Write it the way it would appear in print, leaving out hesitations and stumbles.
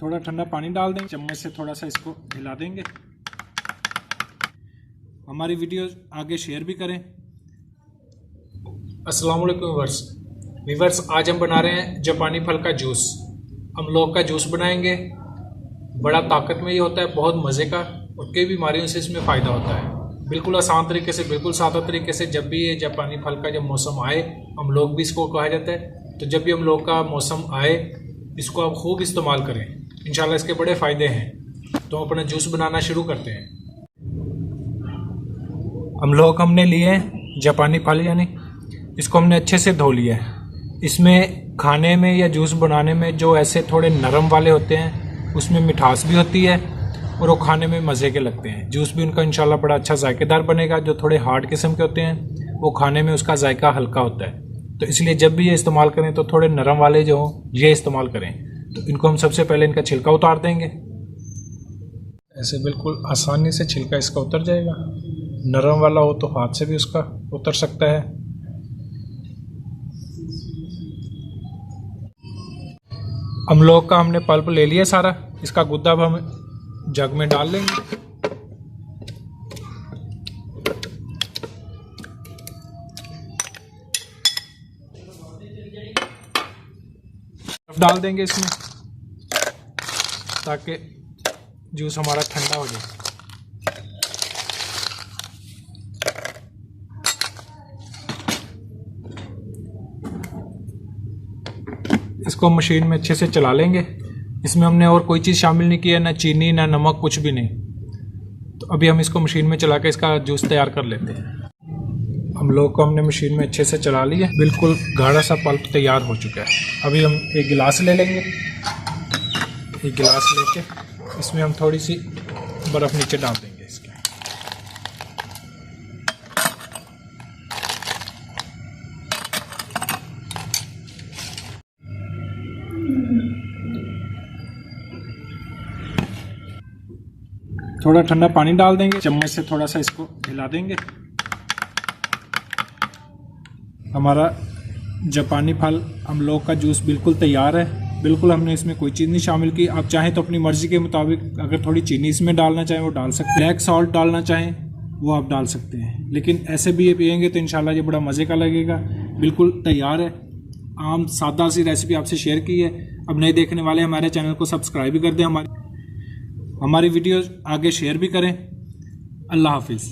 थोड़ा ठंडा पानी डाल देंगे, चम्मच से थोड़ा सा इसको हिला देंगे। हमारी वीडियो आगे शेयर भी करें। अस्सलाम वालेकुम वीवर्स, आज हम बना रहे हैं जापानी फल का जूस। हम लोग का जूस बनाएंगे। बड़ा ताकत में ये होता है, बहुत मज़े का, और कई बीमारियों से इसमें फ़ायदा होता है। बिल्कुल आसान तरीके से, बिल्कुल सादा तरीके से। जब भी ये जापानी फल का जब मौसम आए, हम लोग भी इसको कहा जाता है, तो जब भी हम लोग का मौसम आए इसको आप खूब इस्तेमाल करें। इंशाल्लाह इसके बड़े फ़ायदे हैं। तो हम अपना जूस बनाना शुरू करते हैं। हम लोग हमने लिए जापानी फल, यानी इसको हमने अच्छे से धो लिया है। इसमें खाने में या जूस बनाने में जो ऐसे थोड़े नरम वाले होते हैं उसमें मिठास भी होती है और वो खाने में मज़े के लगते हैं। जूस भी उनका इंशाल्लाह बड़ा अच्छा जायकेदार बनेगा। जो थोड़े हार्ड किस्म के होते हैं वो खाने में उसका जायका हल्का होता है। तो इसलिए जब भी ये इस्तेमाल करें तो थोड़े नरम वाले जो हों ये इस्तेमाल करें। तो इनको हम सबसे पहले इनका छिलका उतार देंगे। ऐसे बिल्कुल आसानी से छिलका इसका उतर जाएगा। नरम वाला हो तो हाथ से भी उसका उतर सकता है। हम लोग का हमने पल्प ले लिया सारा। इसका गुद्दा अब हम जग में डाल लेंगे। डाल देंगे इसमें ताकि जूस हमारा ठंडा हो जाए। इसको मशीन में अच्छे से चला लेंगे। इसमें हमने और कोई चीज़ शामिल नहीं की है, ना चीनी ना नमक, कुछ भी नहीं। तो अभी हम इसको मशीन में चला के इसका जूस तैयार कर लेते हैं। हम लोग को हमने मशीन में अच्छे से चला लिया। बिल्कुल गाढ़ा सा पल्प तैयार हो चुका है। अभी हम एक गिलास ले लेंगे। एक गिलास लेके इसमें हम थोड़ी सी बर्फ़ नीचे डाल देंगे इसके। थोड़ा ठंडा पानी डाल देंगे, चम्मच से थोड़ा सा इसको हिला देंगे। हमारा जापानी फल हम लोग का जूस बिल्कुल तैयार है। बिल्कुल हमने इसमें कोई चीज़ नहीं शामिल की। आप चाहें तो अपनी मर्ज़ी के मुताबिक अगर थोड़ी चीनी इसमें डालना चाहें वो डाल सकते हैं। ब्लैक सॉल्ट डालना चाहें वो आप डाल सकते हैं। लेकिन ऐसे भी ये पियेंगे तो इंशाल्लाह ये बड़ा मज़े का लगेगा। बिल्कुल तैयार है। आम सादा सी रेसिपी आपसे शेयर की है। अब नए देखने वाले हमारे चैनल को सब्सक्राइब भी कर दें। हमारी वीडियो आगे शेयर भी करें। अल्लाह हाफिज़।